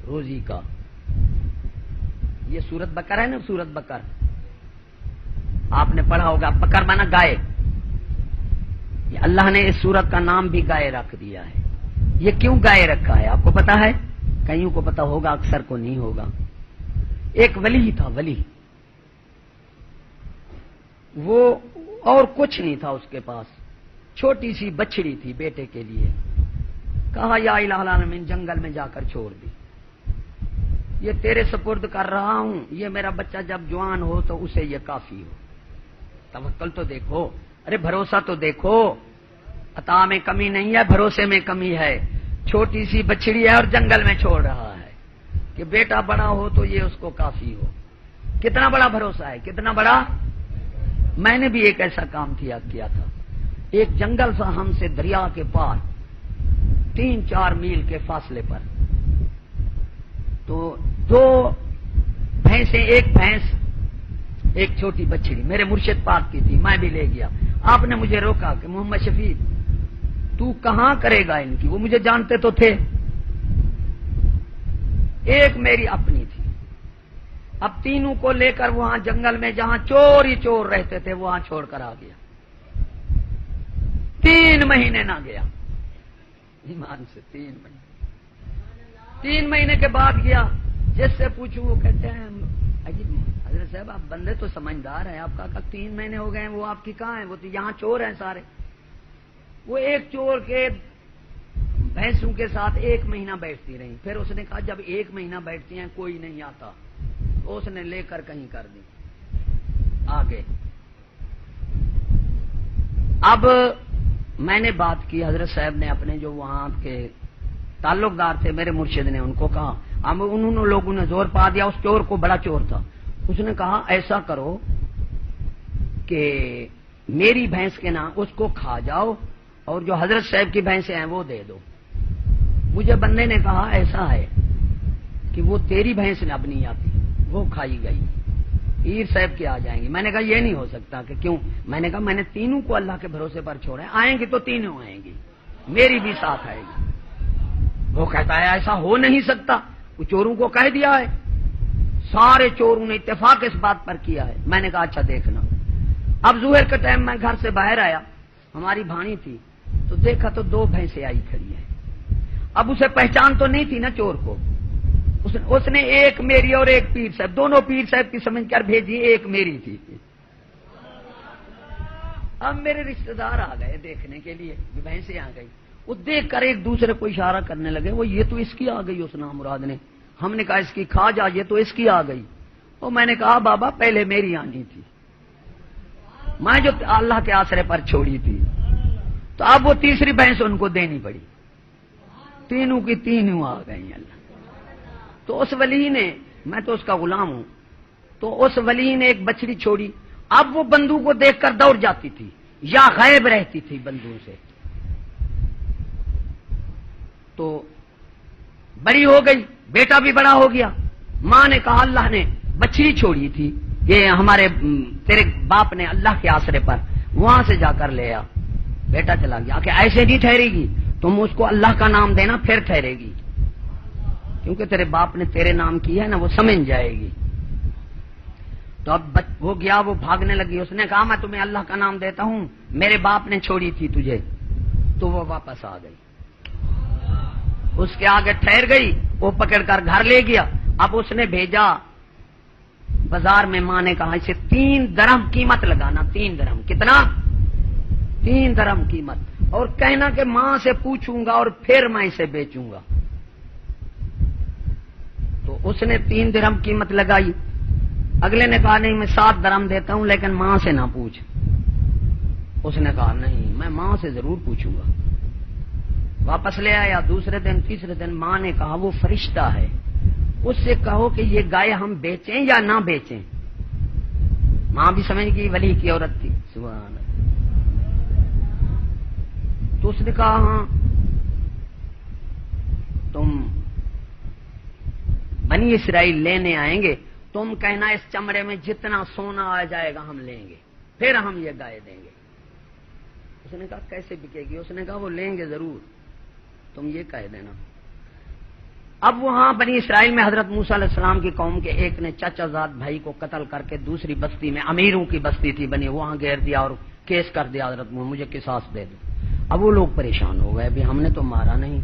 روزی کا. یہ سورت بقر ہے نا، سورت بقر آپ نے پڑھا ہوگا. بقر مانا گائے. یہ اللہ نے اس سورت کا نام بھی گائے رکھ دیا ہے. یہ کیوں گائے رکھا ہے آپ کو پتا ہے؟ کئیوں کو پتا ہوگا، اکثر کو نہیں ہوگا. ایک ولی تھا، ولی وہ اور کچھ نہیں تھا اس کے پاس، چھوٹی سی بچڑی تھی بیٹے کے لیے. کہا یا الہ العالمین جنگل میں جا کر چھوڑ دی، یہ تیرے سپرد کر رہا ہوں، یہ میرا بچہ جب جوان ہو تو اسے یہ کافی ہو. توکل تو دیکھو، ارے بھروسہ تو دیکھو. عطا میں کمی نہیں ہے، بھروسے میں کمی ہے. چھوٹی سی بچڑی ہے اور جنگل میں چھوڑ رہا ہے کہ بیٹا بڑا ہو تو یہ اس کو کافی ہو. کتنا بڑا بھروسہ ہے، کتنا بڑا. میں نے بھی ایک ایسا کام کیا تھا. ایک جنگل تھا ہم سے دریا کے پار 3-4 میل کے فاصلے پر. تو 2 بھینسیں، ایک بھینس ایک چھوٹی بچڑی میرے مرشد پاک کی تھی. میں بھی لے گیا. آپ نے مجھے روکا کہ محمد شفیع تو کہاں کرے گا ان کی؟ وہ مجھے جانتے تو تھے. ایک میری اپنی تھی. اب تینوں کو لے کر وہاں جنگل میں جہاں چور ہی چور رہتے تھے وہاں چھوڑ کر آ گیا. 3 مہینے نہ گیا. ایمان سے 3 مہینے کے بعد گیا، جس سے پوچھوں وہ کہتے ہیں حضرت صاحب آپ بندے تو سمجھدار ہیں، آپ کا 3 مہینے ہو گئے ہیں، وہ آپ کی کہاں ہیں؟ وہ تو یہاں چور ہیں سارے۔ وہ ایک چور کے بھینسوں کے ساتھ 1 مہینہ بیٹھتی رہی، پھر اس نے کہا جب 1 مہینہ بیٹھتی ہیں کوئی نہیں آتا، تو اس نے لے کر کہیں کر دی آگے۔ اب میں نے بات کی، حضرت صاحب نے اپنے جو وہاں کے تعلقدار تھے میرے مرشد نے ان کو کہا، اب انہوں لوگوں نے زور پا دیا، اس چور کو، بڑا چور تھا، اس نے کہا ایسا کرو کہ میری بھینس کے نام اس کو کھا جاؤ اور جو حضرت صاحب کی بھینسیں ہیں وہ دے دو۔ مجھے بندے نے کہا ایسا ہے کہ وہ تیری بھینس اب نہیں آتی، وہ کھائی گئی، پیر صاحب کے آ جائیں گی۔ میں نے کہا یہ نہیں ہو سکتا، کہ کیوں؟ میں نے کہا میں نے تینوں کو اللہ کے بھروسے پر چھوڑا ہے، آئیں گی تو تینوں آئیں گی، میری بھی ساتھ آئے گی۔ وہ کہتا ہے ایسا ہو نہیں سکتا، وہ چوروں کو کہہ دیا ہے، سارے چوروں نے اتفاق اس بات پر کیا ہے۔ میں نے کہا اچھا دیکھنا۔ اب ظہر کے ٹائم میں گھر سے باہر آیا، ہماری بھانی تھی، تو دیکھا تو 2 بھینسیں آئی کھڑی ہیں۔ اب اسے پہچان تو نہیں تھی نا چور کو، اس نے ایک میری اور ایک پیر صاحب، دونوں پیر صاحب کی سمجھ کر بھیجی، ایک میری تھی۔ اب میرے رشتہ دار آ گئے دیکھنے کے لیے، بھینسیں آ گئی، وہ دیکھ کر ایک دوسرے کو اشارہ کرنے لگے، وہ یہ تو اس کی آ گئی، اس نام مراد نے۔ ہم نے کہا اس کی کھا جا، یہ تو اس کی آ گئی۔ اور میں نے کہا بابا پہلے میری آنی تھی، میں جو اللہ کے آسرے پر چھوڑی تھی، تو اب وہ تیسری بھینس ان کو دینی پڑی، تینوں کی تینوں آ گئی۔ اللہ تو اس ولی نے، میں تو اس کا غلام ہوں، تو اس ولی نے ایک بچڑی چھوڑی، اب وہ بندوں کو دیکھ کر دوڑ جاتی تھی یا غائب رہتی تھی بندوں سے، تو بڑی ہو گئی، بیٹا بھی بڑا ہو گیا۔ ماں نے کہا اللہ نے بچڑی چھوڑی تھی، یہ ہمارے تیرے باپ نے اللہ کے آسرے پر، وہاں سے جا کر لے آ۔ بیٹا چلا گیا کہ ایسے نہیں ٹھہرے گی، تم اس کو اللہ کا نام دینا پھر ٹھہرے گی، کیونکہ تیرے باپ نے تیرے نام کی ہے نا، وہ سمجھ جائے گی۔ تو اب وہ گیا، وہ بھاگنے لگی، اس نے کہا میں تمہیں اللہ کا نام دیتا ہوں، میرے باپ نے چھوڑی تھی تجھے، تو وہ واپس آ گئی، اس کے آگے ٹھہر گئی، وہ پکڑ کر گھر لے گیا۔ اب اس نے بھیجا بازار میں، ماں نے کہا اسے 3 درہم قیمت لگانا، 3 درہم، کتنا؟ 3 درہم قیمت، اور کہنا کہ ماں سے پوچھوں گا اور پھر میں اسے بیچوں گا۔ تو اس نے 3 درہم قیمت لگائی، اگلے نے کہا نہیں میں 7 درہم دیتا ہوں لیکن ماں سے نہ پوچھ۔ اس نے کہا نہیں میں ماں سے ضرور پوچھوں گا، واپس لے آیا۔ دوسرے دن تیسرے دن ماں نے کہا وہ فرشتہ ہے، اس سے کہو کہ یہ گائے ہم بیچیں یا نہ بیچیں۔ ماں بھی سمجھ گئی ولی کی عورت تھی، سبحان اللہ۔ تو اس نے کہا ہاں تم بنی اسرائیل لینے آئیں گے، تم کہنا اس چمڑے میں جتنا سونا آ جائے گا ہم لیں گے، پھر ہم یہ گائے دیں گے۔ اس نے کہا کیسے بکے گی؟ اس نے کہا وہ لیں گے ضرور، تم یہ کہہ دینا۔ اب وہاں بنی اسرائیل میں حضرت موسیٰ علیہ السلام کی قوم کے ایک نے چچا زاد بھائی کو قتل کر کے دوسری بستی میں، امیروں کی بستی تھی بنی، وہاں گھیر دیا اور کیس کر دیا حضرت مجھے قصاص دے دو۔ اب وہ لوگ پریشان ہو گئے، بھی ہم نے تو مارا نہیں۔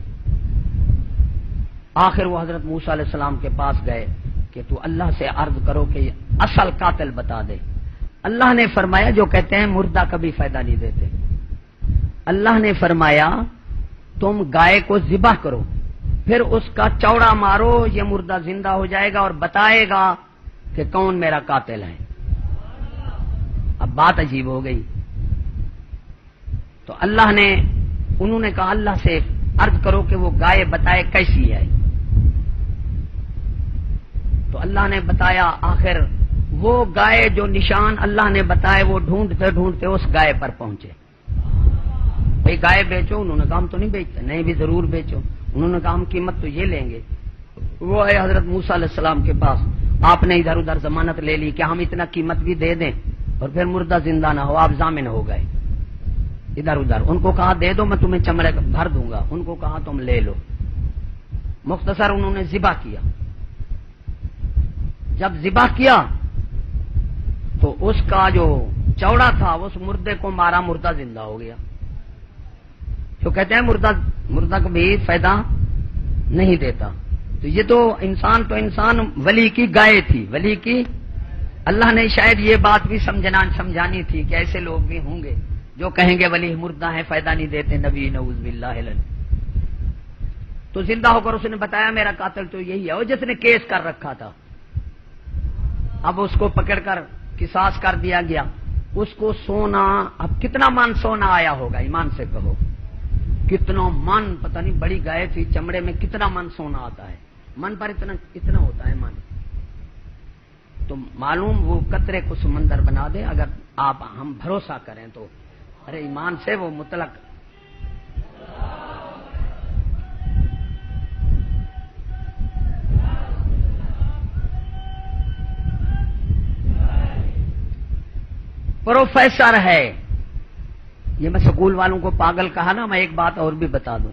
آخر وہ حضرت موسیٰ علیہ السلام کے پاس گئے کہ تو اللہ سے عرض کرو کہ اصل قاتل بتا دے۔ اللہ نے فرمایا جو کہتے ہیں مردہ کبھی فائدہ نہیں دیتے، اللہ نے فرمایا تم گائے کو ذبح کرو، پھر اس کا چوڑا مارو، یہ مردہ زندہ ہو جائے گا اور بتائے گا کہ کون میرا قاتل ہے۔ اب بات عجیب ہو گئی، تو اللہ نے، انہوں نے کہا اللہ سے عرض کرو کہ وہ گائے بتائے کیسی ہے، تو اللہ نے بتایا۔ آخر وہ گائے جو نشان اللہ نے بتائے وہ ڈھونڈتے ڈھونڈتے اس گائے پر پہنچے۔ بھئی گائے بیچو، انہوں نے کہا ہم تو نہیں بیچتے، نہیں بھی ضرور بیچو، انہوں نے کہا ہم قیمت تو یہ لیں گے۔ وہ آئے حضرت موسیٰ علیہ السلام کے پاس، آپ نے ادھر ادھر ضمانت لے لی کہ ہم اتنا قیمت بھی دے دیں اور پھر مردہ زندہ نہ ہو، آپ ضامن ہو گئے۔ ادھر ادھر ان کو کہا دے دو میں تمہیں چمڑے بھر دوں گا، ان کو کہا تم لے لو۔ مختصر انہوں نے ذبح کیا، جب ذبح کیا تو اس کا جو چوڑا تھا اس مردے کو مارا، مردہ زندہ ہو گیا۔ جو کہتے ہیں مردہ کو بھی فائدہ نہیں دیتا. تو یہ تو انسان ولی کی گائے تھی، ولی کی. اللہ نے شاید یہ بات بھی سمجھانی تھی کہ ایسے لوگ بھی ہوں گے جو کہیں گے ولی مردہ ہیں، فائدہ نہیں دیتے، نبی نعوذ باللہ. تو زندہ ہو کر اس نے بتایا میرا قاتل تو یہی ہے، وہ جس نے کیس کر رکھا تھا. اب اس کو پکڑ کر قصاص کر دیا گیا. اس کو سونا، اب کتنا من سونا آیا ہوگا، ایمان سے کہو کتنا من، پتہ نہیں بڑی گائے تھی، چمڑے میں کتنا من سونا آتا ہے، من پر اتنا ہوتا ہے من. تو معلوم وہ قطرے کو سمندر بنا دے اگر ہم بھروسہ کریں تو. ارے ایمان سے وہ مطلق. پروفیسر ہے، یہ میں سکول والوں کو پاگل کہا نا، میں ایک بات اور بھی بتا دوں.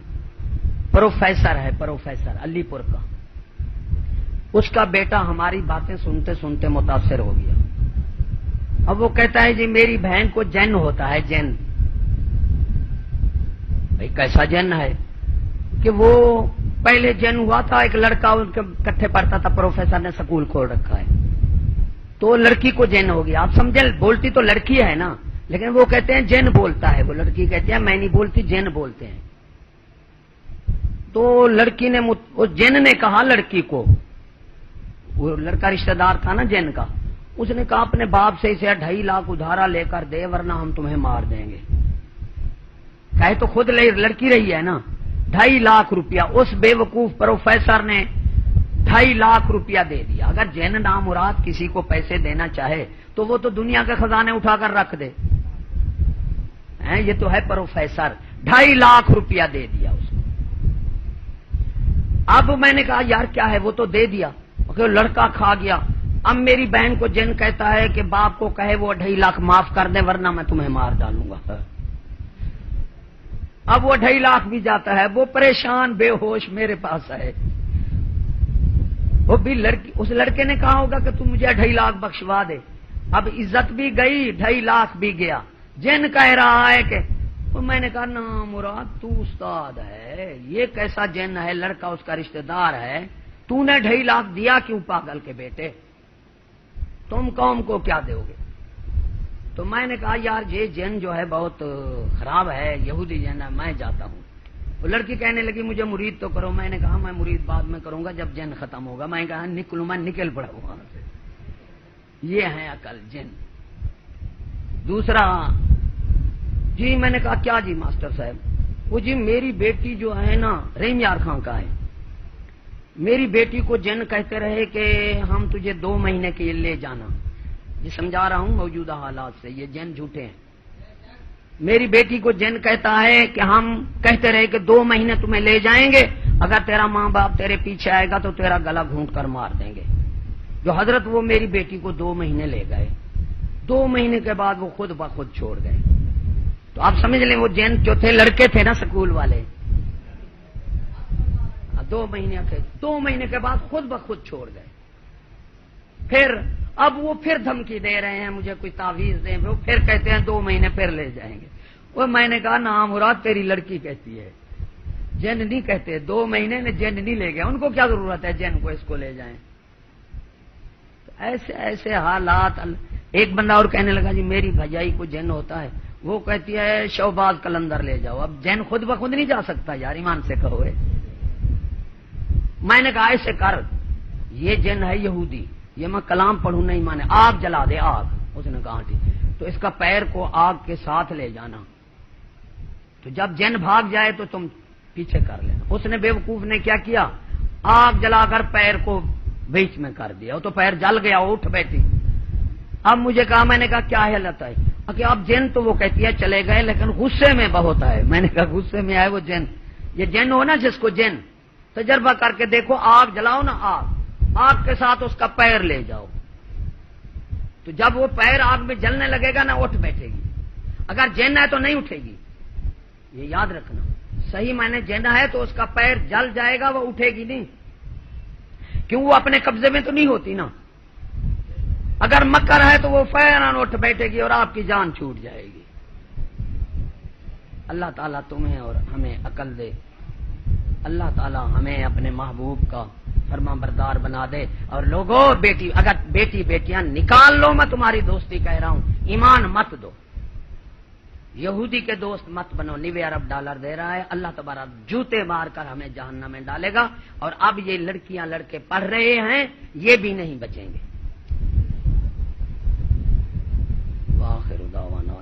پروفیسر ہے، پروفیسر علی پور کا. اس کا بیٹا ہماری باتیں سنتے سنتے متاثر ہو گیا. اب وہ کہتا ہے جی میری بہن کو جن ہوتا ہے، جن. بھائی کیسا جن ہے کہ وہ پہلے جن ہوا تھا، ایک لڑکا ان کے کٹھے پڑھتا تھا، پروفیسر نے سکول کھول رکھا ہے، تو لڑکی کو جن ہو گیا. آپ سمجھے، بولتی تو لڑکی ہے نا، لیکن وہ کہتے ہیں جن بولتا ہے، وہ لڑکی کہتی ہے میں نہیں بولتی، جن بولتے ہیں. تو لڑکی نے، جن نے کہا لڑکی کو، وہ لڑکا رشتہ دار تھا نا جن کا، اس نے کہا اپنے باپ سے اسے 2.5 لاکھ ادھارا لے کر دے ورنہ ہم تمہیں مار دیں گے. کہے تو خود لڑکی رہی ہے نا. 2.5 لاکھ روپیہ اس بے وقوف پروفیسر نے 2.5 لاکھ روپیہ دے دیا. اگر جن نامراد کسی کو پیسے دینا چاہے تو وہ تو دنیا کے خزانے اٹھا کر رکھ دے. یہ تو ہے پروفیسر. 2.5 لاکھ روپیہ دے دیا اس کو. اب میں نے کہا یار کیا ہے، وہ تو دے دیا، لڑکا کھا گیا. اب میری بہن کو جن کہتا ہے کہ باپ کو کہے وہ 2.5 لاکھ معاف کر دے ورنہ میں تمہیں مار ڈالوں گا. اب وہ 2.5 لاکھ بھی جاتا ہے، وہ پریشان بے ہوش میرے پاس ہے. وہ بھی اس لڑکے نے کہا ہوگا کہ تم مجھے 2.5 لاکھ بخشوا دے. اب عزت بھی گئی، 2.5 لاکھ بھی گیا. جن کہہ رہا ہے کہ میں نے کہا نا مراد تو استاد ہے، یہ کیسا جن ہے، لڑکا اس کا رشتہ دار ہے، تو نے 2.5 لاکھ دیا کیوں پاگل کے بیٹے، تم قوم کو کیا دو گے. تو میں نے کہا یار یہ جن جو ہے بہت خراب ہے، یہودی جن ہے، میں جاتا ہوں. وہ لڑکی کہنے لگی مجھے مرید تو کرو. میں نے کہا میں مرید بعد میں کروں گا جب جن ختم ہوگا. میں نے کہا نکلوں، میں نکل پڑا وہاں سے. یہ ہے عقل جن. دوسرا جی میں نے کہا کیا جی ماسٹر صاحب، وہ جی میری بیٹی جو ہے نا رحیم یار خان کا ہے، میری بیٹی کو جن کہتے رہے کہ ہم تجھے 2 مہینے کے لیے جانا. یہ سمجھا رہا ہوں موجودہ حالات سے، یہ جن جھوٹے ہیں. میری بیٹی کو جن کہتا ہے کہ ہم کہتے رہے کہ 2 مہینے تمہیں لے جائیں گے، اگر تیرا ماں باپ تیرے پیچھے آئے گا تو تیرا گلا گھونٹ کر مار دیں گے. جو حضرت وہ میری بیٹی کو 2 مہینے لے گئے. 2 مہینے کے بعد وہ خود بخود چھوڑ گئے. تو آپ سمجھ لیں وہ جن جو تھے لڑکے تھے نا سکول والے، 2 مہینے کے بعد خود بخود چھوڑ گئے. پھر اب وہ پھر دھمکی دے رہے ہیں مجھے کوئی تعویذ دیں، وہ پھر کہتے ہیں 2 مہینے پھر لے جائیں گے. وہ میں نے کہا نا مراد تیری لڑکی کہتی ہے، جن نہیں کہتے. 2 مہینے نے جن نہیں لے گیا، ان کو کیا ضرورت ہے جن کو اس کو لے جائیں. ایسے ایسے حالات. ایک بندہ اور کہنے لگا جی میری بھجائی کو جن ہوتا ہے، وہ کہتی ہے شہباز قلندر لے جاؤ. اب جن خود بخود نہیں جا سکتا یار، ایمان سے کہو. میں نے کہا ایسے کر، یہ جن ہے یہودی، یہ میں کلام پڑھوں نہیں مانے، آگ جلا دے آگ. اس نے کہا ٹھیک. تو اس کا پیر کو آگ کے ساتھ لے جانا، تو جب جن بھاگ جائے تو تم پیچھے کر لینا. اس نے بیوقوف نے کیا کیا، آگ جلا کر پیر کو بیچ میں کر دیا. وہ تو پیر جل گیا، وہ اٹھ بیٹھی. اب مجھے کہا، میں نے کہا کیا حالت ہے کہ اب جن تو وہ کہتی ہے چلے گئے لیکن غصے میں بہت ہے. میں نے کہا غصے میں آئے وہ جن، یہ جن ہو نا جس کو جن، تجربہ کر کے دیکھو، آگ جلاؤ نا، آگ کے ساتھ اس کا پیر لے جاؤ، تو جب وہ پیر آگ میں جلنے لگے گا نا اٹھ بیٹھے گی. اگر جن ہے تو نہیں اٹھے گی، یہ یاد رکھنا. صحیح معنی جن ہے تو اس کا پیر جل جائے گا، وہ اٹھے گی نہیں. کیوں؟ وہ اپنے قبضے میں تو نہیں ہوتی نا. اگر مکر ہے تو وہ فوراً اٹھ بیٹھے گی اور آپ کی جان چھوٹ جائے گی. اللہ تعالیٰ تمہیں اور ہمیں عقل دے، اللہ تعالیٰ ہمیں اپنے محبوب کا فرما بردار بنا دے. اور لوگوں بیٹی اگر بیٹیاں نکال لو، میں تمہاری دوستی کہہ رہا ہوں، ایمان مت دو، یہودی کے دوست مت بنو. $90 ارب دے رہا ہے اللہ تبارک، جوتے مار کر ہمیں جہنم میں ڈالے گا. اور اب یہ لڑکیاں لڑکے پڑھ رہے ہیں، یہ بھی نہیں بچیں گے. وآخر دعوانا